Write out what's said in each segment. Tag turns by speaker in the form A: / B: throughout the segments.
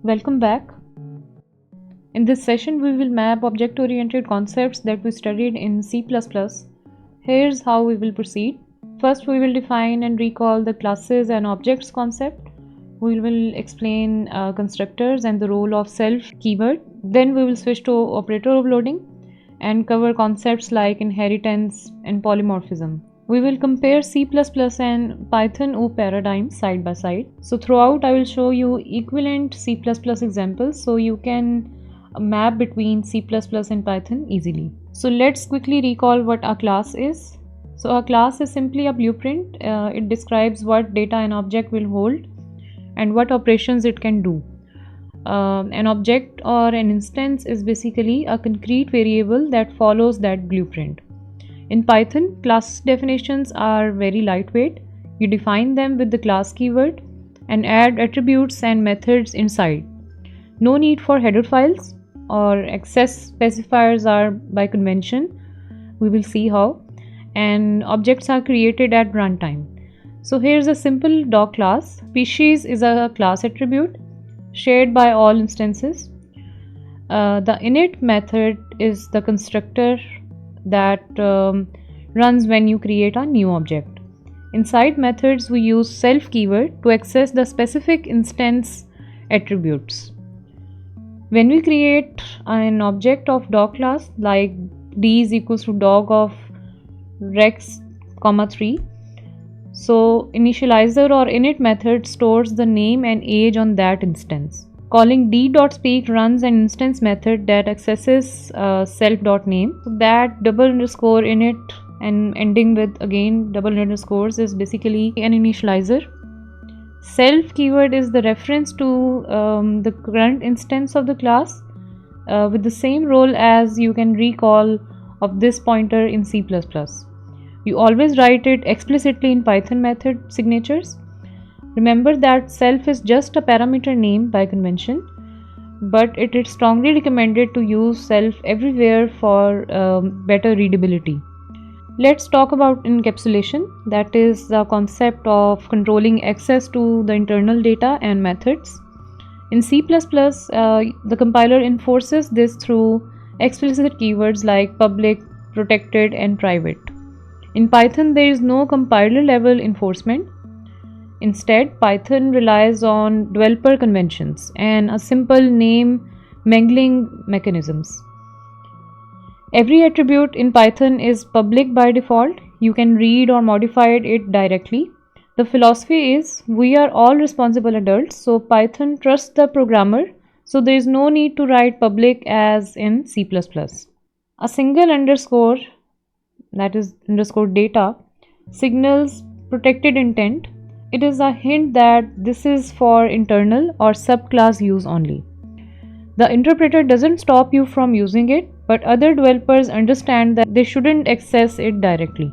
A: Welcome back. In this session, we will map object-oriented concepts that we studied in C++. Here's how we will proceed. First, we will define and recall the classes and objects concept. We will explain constructors and the role of self keyword. Then we will switch to operator overloading and cover concepts like inheritance and polymorphism. We will compare C++ and Python OOP paradigms side by side. So throughout I will show you equivalent C++ examples so you can map between C++ and Python easily. So let's quickly recall what a class is. So a class is simply a blueprint. It describes what data an object will hold and what operations it can do. An object or an instance is basically a concrete variable that follows that blueprint. In Python, class definitions are very lightweight. You define them with the class keyword and add attributes and methods inside. No need for header files or access specifiers are by convention. We will see how. And objects are created at runtime. So here's a simple dog class. Species is a class attribute shared by all instances. The init method is the constructor that runs when you create a new object. Inside methods, we use self keyword to access the specific instance attributes. When we create an object of dog class like d is equals to dog of rex, 3, so initializer or init method stores the name and age on that instance. Calling d.speak runs an instance method that accesses self.name. So that _init and ending with again double underscores is basically an initializer. Self keyword is the reference to the current instance of the class with the same role as you can recall of this pointer in C++. You always write it explicitly in Python method signatures. Remember that self is just a parameter name by convention, but it is strongly recommended to use self everywhere for better readability. Let's talk about encapsulation, that is the concept of controlling access to the internal data and methods. In C++, the compiler enforces this through explicit keywords like public, protected, and private. In Python, there is no compiler level enforcement. Instead, Python relies on developer conventions and a simple name mangling mechanisms. Every attribute in Python is public by default. You can read or modify it directly. The philosophy is we are all responsible adults, so Python trusts the programmer, so there is no need to write public as in C++. A single underscore, that is underscore data, signals protected intent. It is a hint that this is for internal or subclass use only. The interpreter doesn't stop you from using it, but other developers understand that they shouldn't access it directly.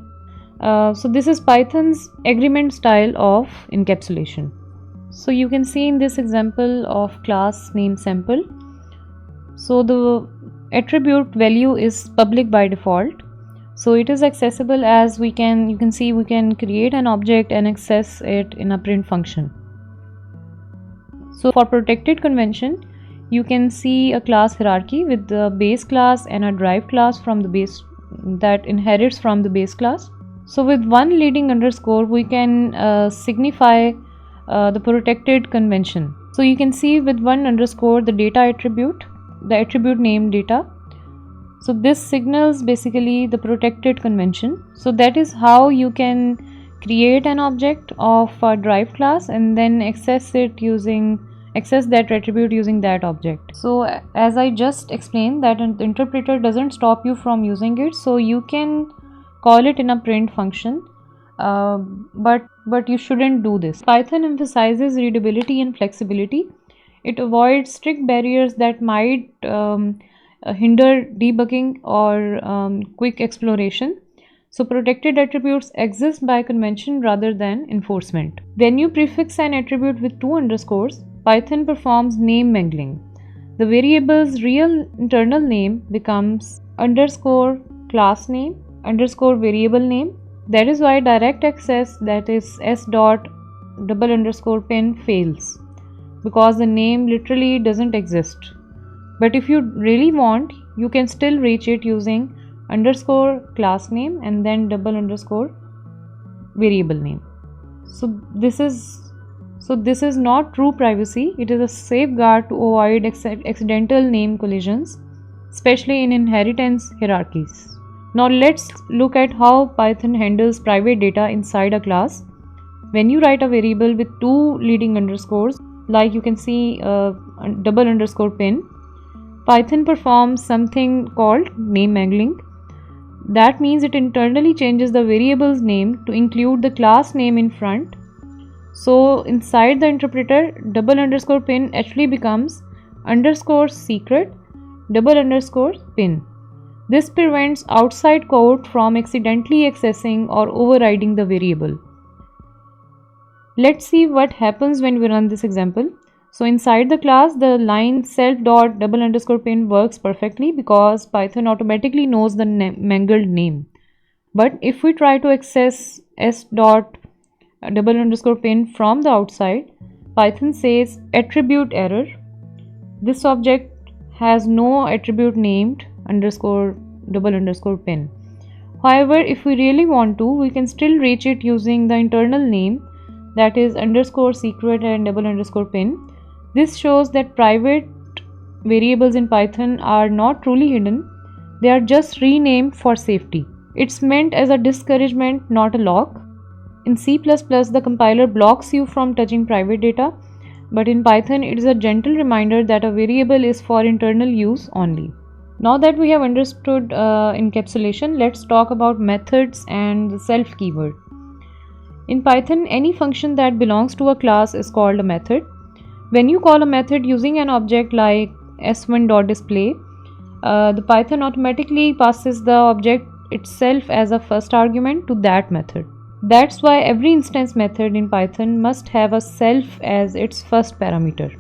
A: So this is Python's agreement style of encapsulation. So you can see in this example of class name sample. So the attribute value is public by default. So it is accessible as you can see we can create an object and access it in a print function. So for protected convention, you can see a class hierarchy with the base class and a derived class from the base that inherits from the base class. So with one leading underscore, we can signify the protected convention. So you can see with one underscore the data attribute, the attribute name data. So this signals basically the protected convention. So that is how you can create an object of a derived class and then access that attribute using that object. So as I just explained, that an interpreter doesn't stop you from using it, so you can call it in a print function, but you shouldn't do this. Python emphasizes readability and flexibility. It avoids strict barriers that might hinder debugging or quick exploration. So protected attributes exist by convention rather than enforcement. When you prefix an attribute with 2 underscores, Python performs name mangling. The variable's real internal name becomes underscore class name underscore variable name. That is why direct access, that is s dot double underscore pin, fails. because the name literally doesn't exist. But if you really want, you can still reach it using underscore class name and then double underscore variable name. So this is not true privacy. It is a safeguard to avoid accidental name collisions, especially in inheritance hierarchies. Now let's look at how Python handles private data inside a class. When you write a variable with two leading underscores, like you can see double underscore pin, Python performs something called name mangling. That means it internally changes the variable's name to include the class name in front. So inside the interpreter, double underscore pin actually becomes underscore secret double underscore pin. This prevents outside code from accidentally accessing or overriding the variable. Let's see what happens when we run this example. So inside the class, the line self dot double underscore pin works perfectly because Python automatically knows the mangled name. But if we try to access s dot double underscore pin from the outside, Python says attribute error. This object has no attribute named underscore double underscore pin. However, if we really want to, we can still reach it using the internal name, that is underscore secret and double underscore pin. This shows that private variables in Python are not truly hidden. They are just renamed for safety. It's meant as a discouragement, not a lock. In C++, the compiler blocks you from touching private data, but in Python, it is a gentle reminder that a variable is for internal use only. Now that we have understood encapsulation, let's talk about methods and the self keyword. In Python, any function that belongs to a class is called a method. When you call a method using an object like s1.display, the Python automatically passes the object itself as a first argument to that method. That's why every instance method in Python must have a self as its first parameter.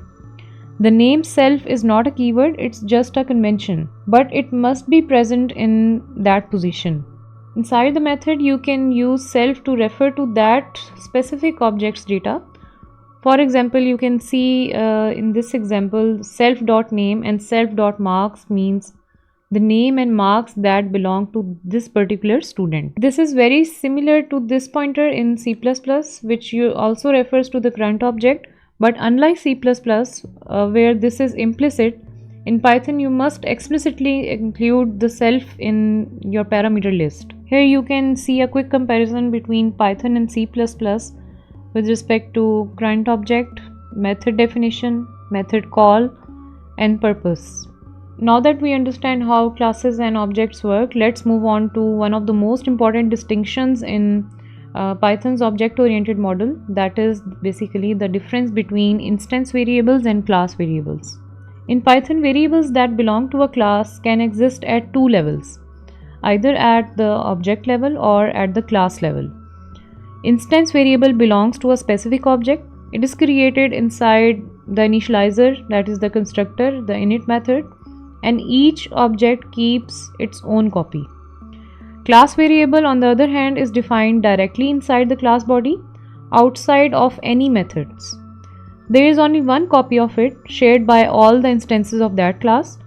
A: The name self is not a keyword, it's just a convention, but it must be present in that position. Inside the method, you can use self to refer to that specific object's data. For example, you can see in this example, self.name and self.marks means the name and marks that belong to this particular student. This is very similar to this pointer in C++, which also refers to the current object, but unlike C++, where this is implicit, in Python you must explicitly include the self in your parameter list. Here you can see a quick comparison between Python and C++ with respect to current object, method definition, method call, and purpose. Now that we understand how classes and objects work, let's move on to one of the most important distinctions in Python's object-oriented model, that is basically the difference between instance variables and class variables. In Python, variables that belong to a class can exist at two levels, either at the object level or at the class level. Instance variable belongs to a specific object. It is created inside the initializer, that is the constructor, the init method, and each object keeps its own copy. Class variable, on the other hand, is defined directly inside the class body, outside of any methods. There is only one copy of it, shared by all the instances of that class.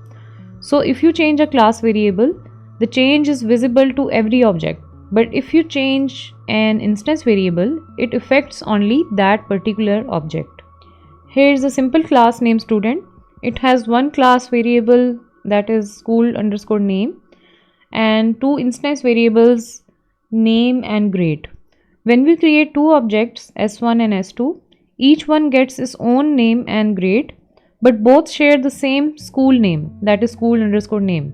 A: So if you change a class variable, the change is visible to every object. But if you change an instance variable, it affects only that particular object. Here is a simple class named student. It has one class variable, that is school underscore name, and two instance variables, name and grade. When we create two objects, s1 and s2, each one gets its own name and grade, but both share the same school name, that is school underscore name.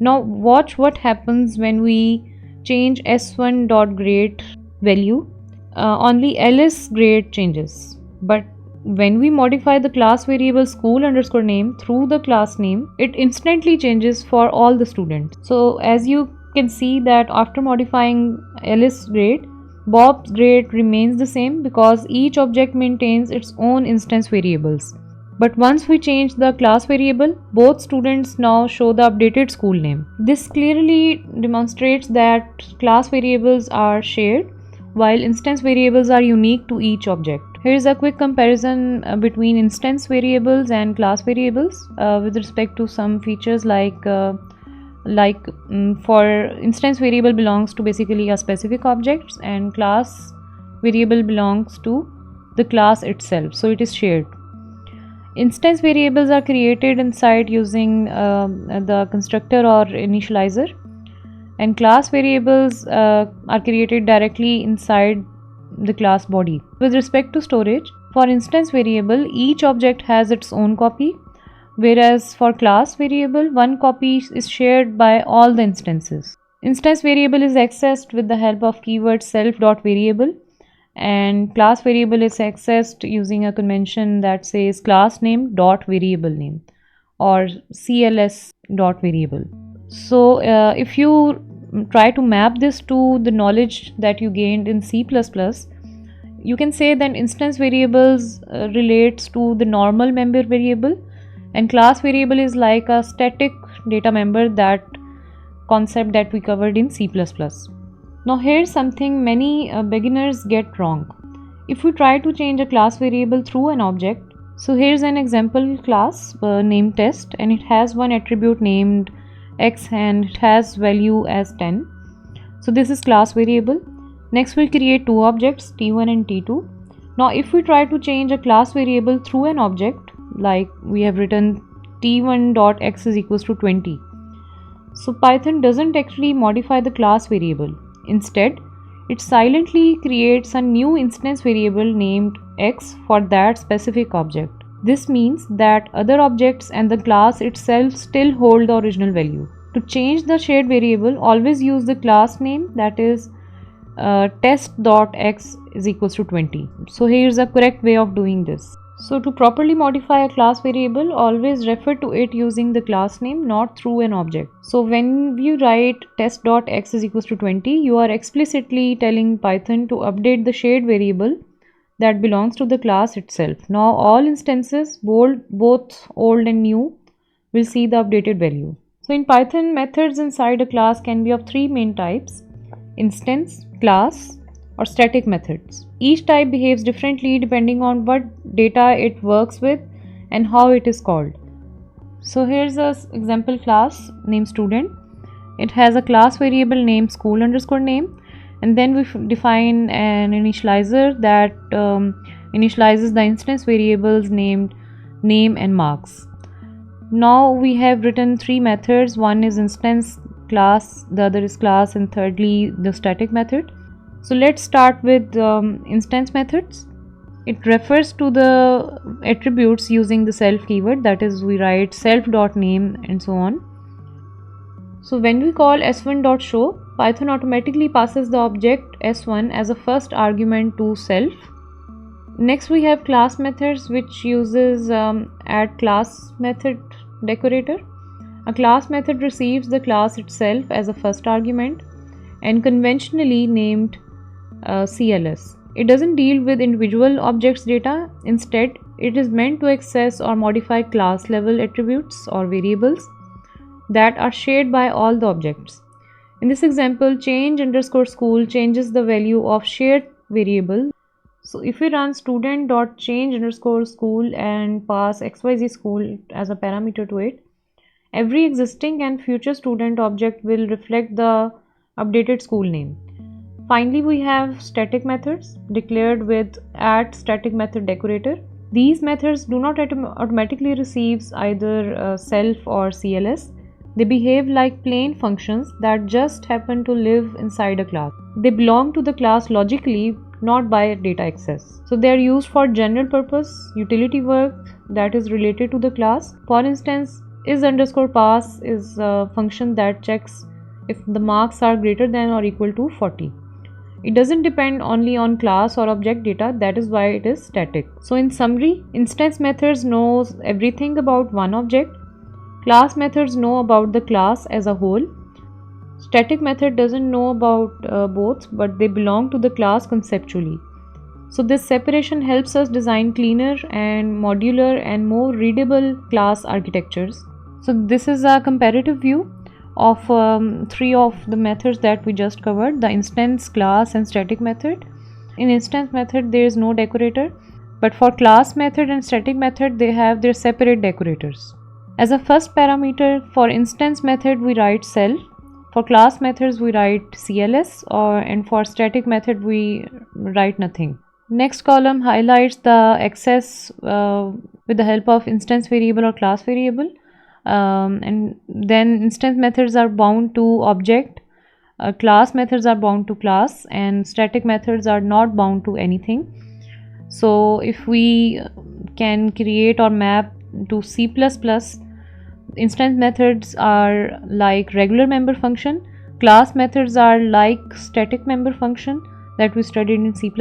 A: Now watch what happens when we change s1.grade value. Only ls grade changes, but when we modify the class variable school underscore name through the class name, it instantly changes for all the students. So as you can see that after modifying ls grade, Bob's grade remains the same because each object maintains its own instance variables. But once we change the class variable, both students now show the updated school name. This clearly demonstrates that class variables are shared while instance variables are unique to each object. Here is a quick comparison between instance variables and class variables with respect to some features for instance variable belongs to basically a specific objects, and class variable belongs to the class itself, so it is shared. Instance variables are created inside using the constructor or initializer, and class variables are created directly inside the class body. With respect to storage, for instance variable, each object has its own copy, whereas for class variable, one copy is shared by all the instances. Instance variable is accessed with the help of keyword self.variable, and class variable is accessed using a convention that says class name dot variable name or cls dot variable. So if you try to map this to the knowledge that you gained in C++, you can say that instance variables relates to the normal member variable, and class variable is like a static data member, that concept that we covered in C++. Now here's something many beginners get wrong. If we try to change a class variable through an object, so here's an example class named test, and it has one attribute named x and it has value as 10. So this is class variable. Next we'll create two objects, t1 and t2. Now if we try to change a class variable through an object, like we have written t1.x is equals to 20. So Python doesn't actually modify the class variable. Instead, it silently creates a new instance variable named x for that specific object. This means that other objects and the class itself still hold the original value. To change the shared variable, always use the class name, that is test.x is equals to 20. So here's a correct way of doing this. So to properly modify a class variable, always refer to it using the class name, not through an object. So when you write test.x is equals to 20, you are explicitly telling Python to update the shared variable that belongs to the class itself. Now all instances, both old and new, will see the updated value. So in Python, methods inside a class can be of three main types: instance, class, or static methods. Each type behaves differently depending on what data it works with and how it is called. So here's an example class named student. It has a class variable named school_name, and then we define an initializer that initializes the instance variables named name and marks. Now we have written three methods. One is instance, class, the other is class, and thirdly the static method. So let's start with instance methods. It refers to the attributes using the self keyword, that is we write self.name and so on. So when we call s1.show, Python automatically passes the object s1 as a first argument to self. Next we have class methods, which uses add class method decorator. A class method receives the class itself as a first argument and conventionally named CLS. It doesn't deal with individual objects data. Instead, it is meant to access or modify class level attributes or variables that are shared by all the objects. In this example, change_school changes the value of shared variable. So if we run student.change_school and pass xyz school as a parameter to it, every existing and future student object will reflect the updated school name. Finally, we have static methods declared with add static method decorator. These methods do not automatically receive either self or CLS. They behave like plain functions that just happen to live inside a class. They belong to the class logically, not by data access. So they are used for general purpose utility work that is related to the class. For instance, is_pass is a function that checks if the marks are greater than or equal to 40. It doesn't depend only on class or object data, that is why it is static. So in summary, instance methods knows everything about one object. Class methods know about the class as a whole. Static method doesn't know about both, but they belong to the class conceptually. So this separation helps us design cleaner and modular and more readable class architectures. So this is a comparative view of three of the methods that we just covered: the instance, class, and static method. In instance method, there is no decorator. But for class method and static method, they have their separate decorators. As a first parameter, for instance method we write self, for class methods we write cls, and for static method we write nothing. Next column highlights the access with the help of instance variable or class variable, and then instance methods are bound to object, class methods are bound to class, and static methods are not bound to anything. So if we can create or map to C++, instance methods are like regular member function, class methods are like static member function that we studied in C++,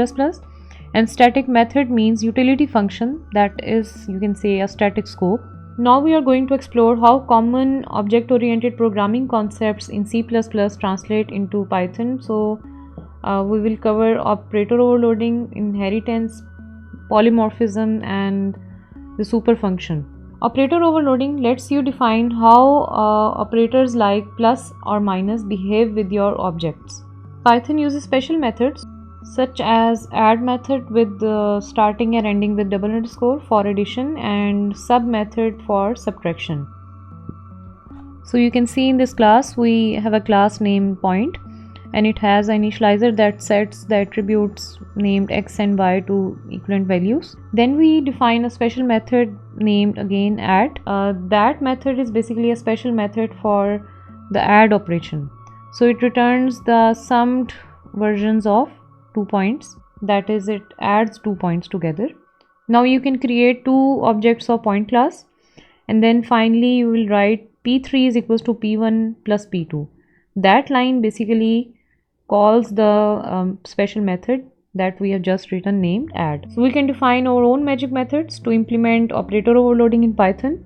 A: and static method means utility function, that is, you can say, a static scope. Now we are going to explore how common object-oriented programming concepts in C++ translate into Python. So we will cover operator overloading, inheritance, polymorphism, and the super function. Operator overloading lets you define how operators like plus or minus behave with your objects. Python uses special methods such as add method with starting and ending with double underscore for addition, and sub method for subtraction. So you can see in this class we have a class named point, and it has an initializer that sets the attributes named x and y to equivalent values. Then we define a special method named again add. That method is basically a special method for the add operation. So it returns the summed versions of 2 points, that is, it adds 2 points together. Now you can create two objects of point class, and then finally you will write p3 is equals to p1 plus p2. That line basically calls the special method that we have just written named add. So we can define our own magic methods to implement operator overloading in Python.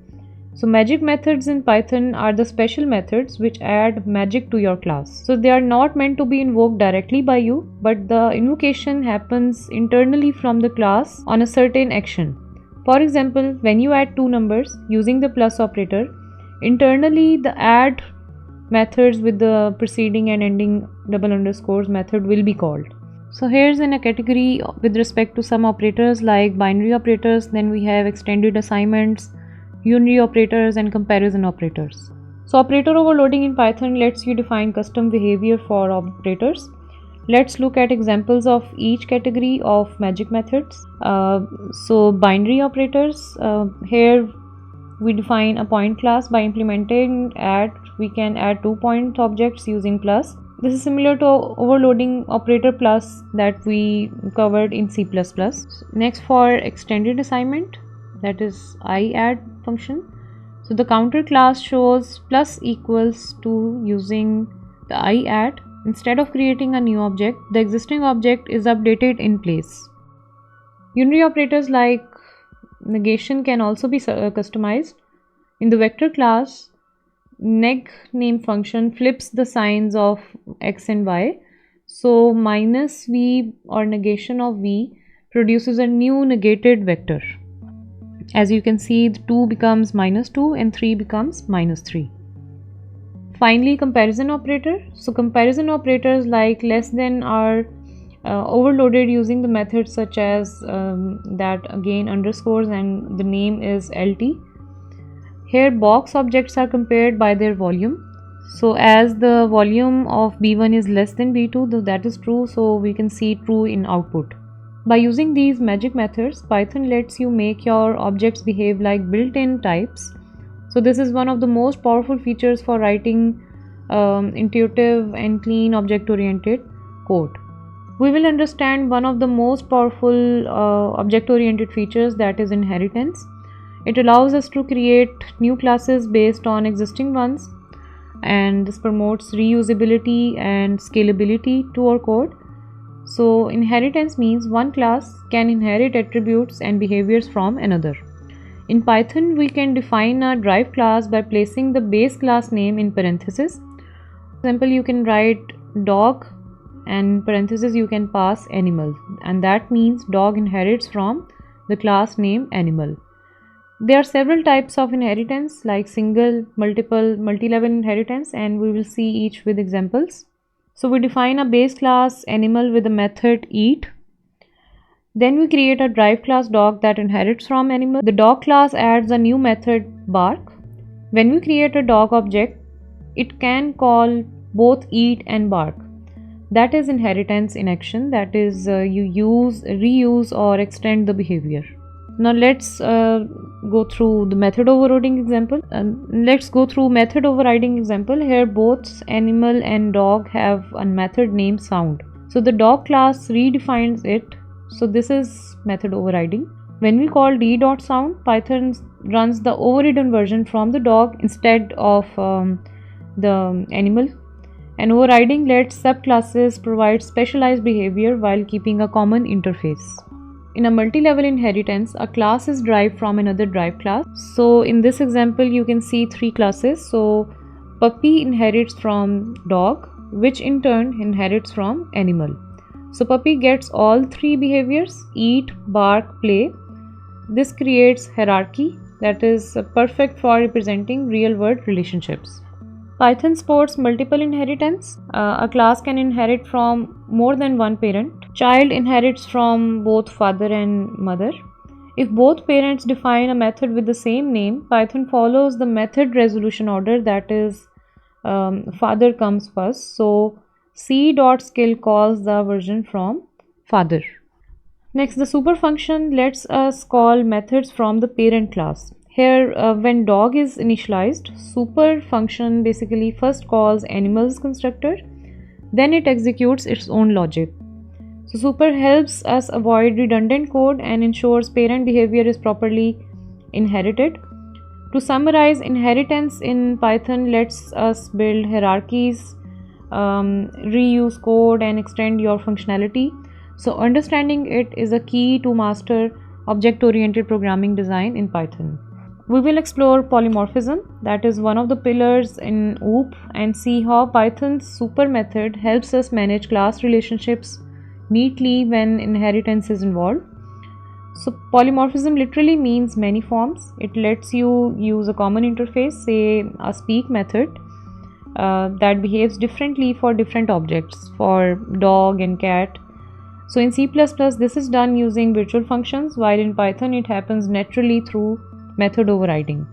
A: So magic methods in Python are the special methods which add magic to your class. So they are not meant to be invoked directly by you, but the invocation happens internally from the class on a certain action. For example, when you add two numbers using the plus operator, internally the add methods with the preceding and ending double underscores method will be called. So here's in a category with respect to some operators like binary operators, then we have extended assignments, unary operators, and comparison operators. So operator overloading in Python lets you define custom behavior for operators. Let's look at examples of each category of magic methods. So binary operators, here we define a point class. By implementing add, we can add 2 point objects using plus. This is similar to overloading operator plus that we covered in C++. Next, for extended assignment, that is iadd function. So the counter class shows plus equals to using the iadd. Instead of creating a new object, the existing object is updated in place. Unary operators like negation can also be customized. In the vector class, neg name function flips the signs of x and y. So minus v or negation of v produces a new negated vector. As you can see, 2 becomes minus 2 and 3 becomes minus 3. Finally, comparison operator. So comparison operators like less than are overloaded using the methods such as that again underscores, and the name is lt. Here box objects are compared by their volume. So as the volume of b1 is less than b2, that is true, so we can see true in output. By using these magic methods, Python lets you make your objects behave like built-in types. So this is one of the most powerful features for writing intuitive and clean object-oriented code. We will understand one of the most powerful object-oriented features, that is inheritance. It allows us to create new classes based on existing ones, and this promotes reusability and scalability to our code. So inheritance means one class can inherit attributes and behaviors from another. In Python, we can define a derived class by placing the base class name in parentheses. For example, you can write dog and in parentheses you can pass animal, and that means dog inherits from the class name animal. There are several types of inheritance like single, multiple, multi-level inheritance, and we will see each with examples. So we define a base class animal with the method eat. Then we create a drive class dog that inherits from animal. The dog class adds a new method bark. When we create a dog object, it can call both eat and bark. That is inheritance in action. That is, you use, reuse, or extend the behavior. Now let's go through the method overriding example. Here both animal and dog have a method named sound. So the dog class redefines it. So this is method overriding. When we call d.sound, Python runs the overridden version from the dog instead of the animal. And overriding lets subclasses provide specialized behavior while keeping a common interface. In a multi-level inheritance, a class is derived from another derived class. So in this example, you can see three classes. So puppy inherits from dog, which in turn inherits from animal. So puppy gets all three behaviors: eat, bark, play. This creates hierarchy that is perfect for representing real-world relationships. Python supports multiple inheritance. A class can inherit from more than one parent. Child inherits from both father and mother. If both parents define a method with the same name, Python follows the method resolution order, that is, father comes first. So c.skill calls the version from father. Next, the super function lets us call methods from the parent class. Here, when dog is initialized, super function basically first calls animal's constructor, then it executes its own logic. So super helps us avoid redundant code and ensures parent behavior is properly inherited. To summarize, inheritance in Python lets us build hierarchies, reuse code, and extend your functionality. So understanding it is a key to master object-oriented programming design in Python. We will explore polymorphism, that is one of the pillars in OOP, and see how Python's super method helps us manage class relationships neatly when inheritance is involved. So polymorphism literally means many forms. It lets you use a common interface, say a speak method, that behaves differently for different objects, for dog and cat. So in C++, this is done using virtual functions, while in Python it happens naturally through method overriding.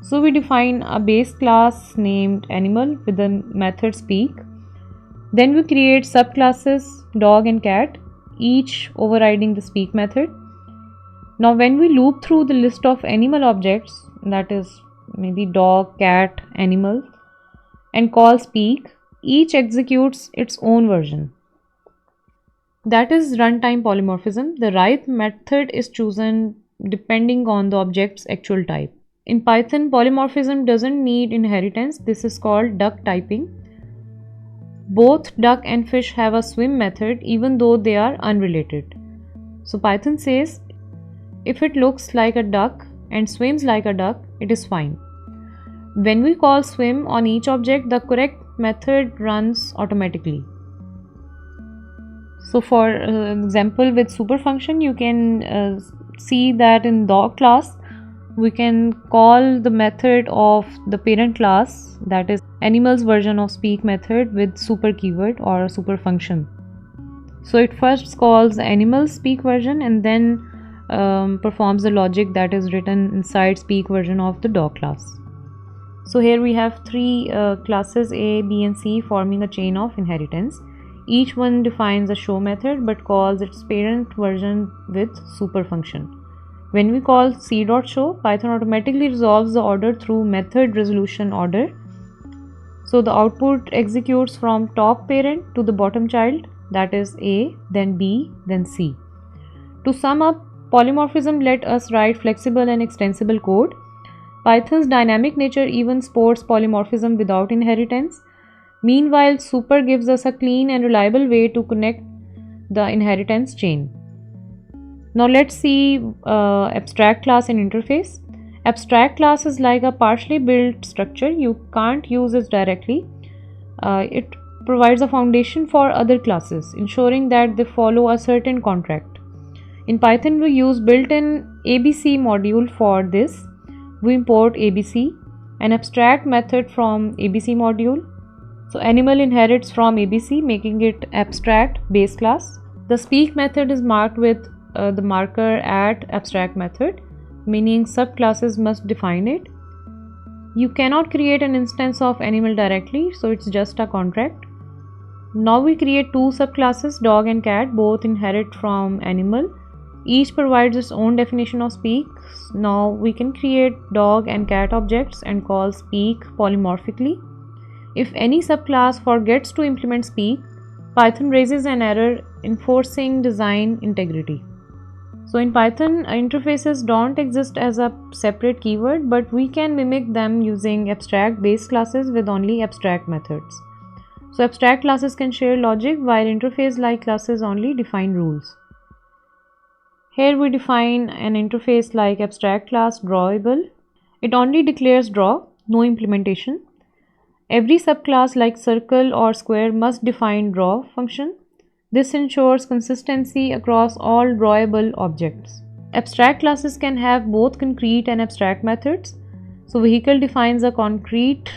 A: So we define a base class named animal with the method speak. Then we create subclasses dog and cat, each overriding the speak method. Now when we loop through the list of animal objects, that is maybe dog, cat, animal, and call speak, each executes its own version. That is runtime polymorphism. The right method is chosen depending on the object's actual type. In Python, polymorphism doesn't need inheritance. This is called duck typing. Both duck and fish have a swim method even though they are unrelated. So Python says if it looks like a duck and swims like a duck, it is fine. When we call swim on each object, the correct method runs automatically. So for example, with super function, you can see that in dog class we can call the method of the parent class, that is animal's version of speak method, with super keyword or super function. So it first calls the animal speak version and then performs the logic that is written inside speak version of the dog class. So here we have three classes A, B and C forming a chain of inheritance. Each one defines a show method but calls its parent version with super function. When we call c.show, Python automatically resolves the order through method resolution order. So the output executes from top parent to the bottom child, that is A, then B, then C. To sum up, polymorphism let us write flexible and extensible code. Python's dynamic nature even supports polymorphism without inheritance. Meanwhile, super gives us a clean and reliable way to connect the inheritance chain. Now let's see abstract class and interface. Abstract class is like a partially built structure. You can't use it directly. It provides a foundation for other classes, ensuring that they follow a certain contract. In Python, we use built-in ABC module for this. We import ABC, an abstract method from ABC module. So animal inherits from ABC, making it abstract base class. The speak method is marked with the marker at abstract method, meaning subclasses must define it. You cannot create an instance of animal directly, so it's just a contract. Now we create two subclasses, dog and cat, both inherit from animal. Each provides its own definition of speak. Now we can create dog and cat objects and call speak polymorphically. If any subclass forgets to implement speak, Python raises an error enforcing design integrity. So in Python, interfaces don't exist as a separate keyword, but we can mimic them using abstract base classes with only abstract methods. So abstract classes can share logic, while interface-like classes only define rules. Here we define an interface like abstract class drawable. It only declares draw, no implementation. Every subclass like circle or square must define draw function. This ensures consistency across all drawable objects. Abstract classes can have both concrete and abstract methods. So vehicle defines a concrete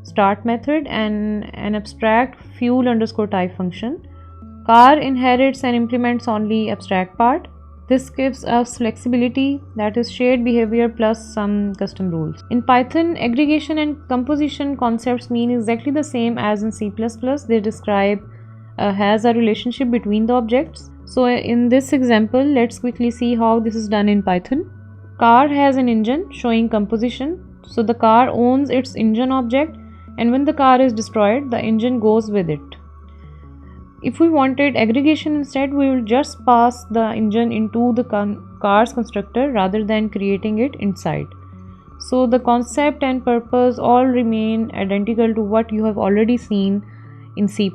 A: start method and an abstract fuel_type function. Car inherits and implements only abstract part. This gives us flexibility, that is shared behavior plus some custom rules. In Python, aggregation and composition concepts mean exactly the same as in C++. They describe has a relationship between the objects. So in this example, let's quickly see how this is done in Python. Car has an engine showing composition. So the car owns its engine object, and when the car is destroyed, the engine goes with it. If we wanted aggregation instead, we will just pass the engine into the car's constructor rather than creating it inside. So the concept and purpose all remain identical to what you have already seen in C++.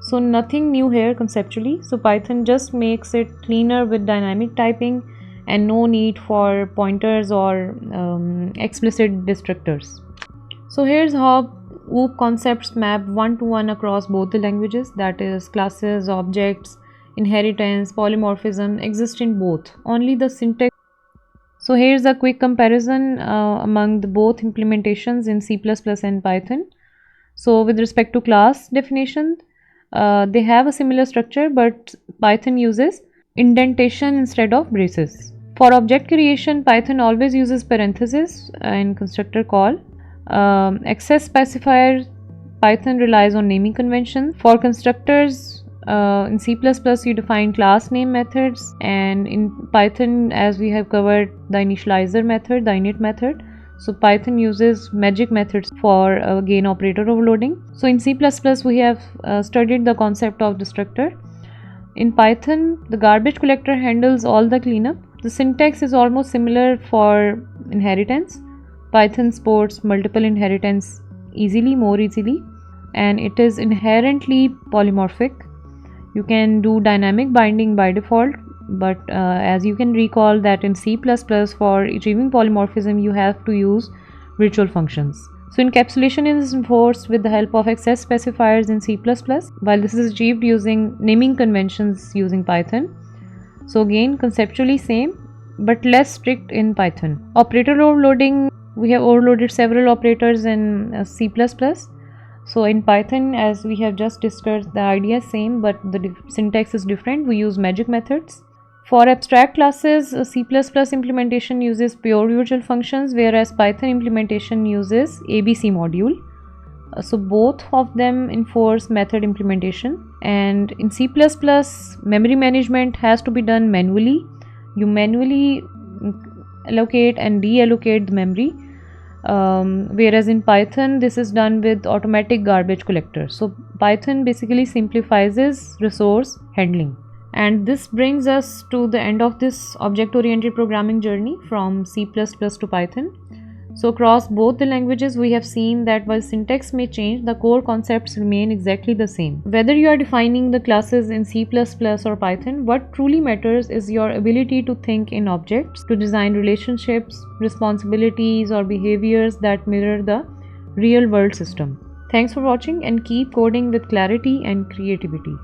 A: So nothing new here conceptually. So Python just makes it cleaner with dynamic typing and no need for pointers or explicit descriptors. So here's how OOP concepts map one-to-one across both the languages, that is classes, objects, inheritance, polymorphism exist in both. Only the syntax. So here's a quick comparison among the both implementations in C++ and Python. So with respect to class definition, they have a similar structure, but Python uses indentation instead of braces. For object creation, Python always uses parentheses in constructor call. Access specifier, Python relies on naming conventions. For constructors, in C++ you define class name methods, and in Python, as we have covered the initializer method, the init method, so Python uses magic methods for again operator overloading. So in C++ we have studied the concept of destructor. In Python, the garbage collector handles all the cleanup. The syntax is almost similar for inheritance. Python supports multiple inheritance more easily, and it is inherently polymorphic. You can do dynamic binding by default, but as you can recall that in C++ for achieving polymorphism you have to use virtual functions. So encapsulation is enforced with the help of access specifiers in C++, while this is achieved using naming conventions using Python. So again, conceptually same, but less strict in Python. Operator overloading, we have overloaded several operators in C++. So in Python, as we have just discussed, the idea is same, but the syntax is different. We use magic methods. For abstract classes, C++ implementation uses pure virtual functions, whereas Python implementation uses ABC module. So both of them enforce method implementation, and in C++ memory management has to be done manually. You manually allocate and deallocate the memory, whereas in Python this is done with automatic garbage collector. So Python basically simplifies resource handling. And this brings us to the end of this object-oriented programming journey from C++ to Python. So across both the languages, we have seen that while syntax may change, the core concepts remain exactly the same. Whether you are defining the classes in C++ or Python, what truly matters is your ability to think in objects, to design relationships, responsibilities, or behaviors that mirror the real-world system. Thanks for watching, and keep coding with clarity and creativity.